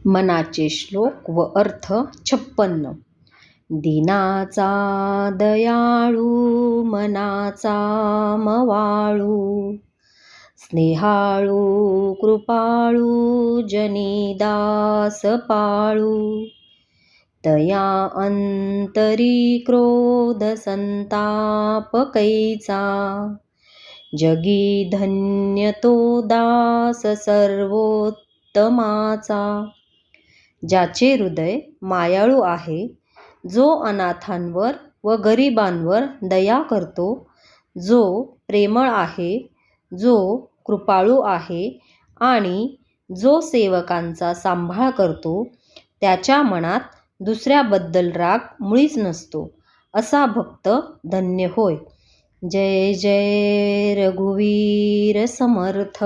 मनाचे श्लोक व अर्थ 56. दीनाचा दयाळू मनाचा मवाळू, स्नेहाळू कृपाळू जनीदास पाळू, तया अंतरी क्रोध संताप कैचा, जगी धन्य तो दास सर्वोत्तमाचा. ज्याचे हृदय मायाळू आहे, जो अनाथांवर व गरिबांवर दया करतो, जो प्रेमळ आहे, जो कृपाळू आहे आणि जो सेवकांचा सांभाळ करतो, त्याच्या मनात दुसऱ्याबद्दल राग मुळीच नसतो, असा भक्त धन्य होय. जय जय रघुवीर समर्थ.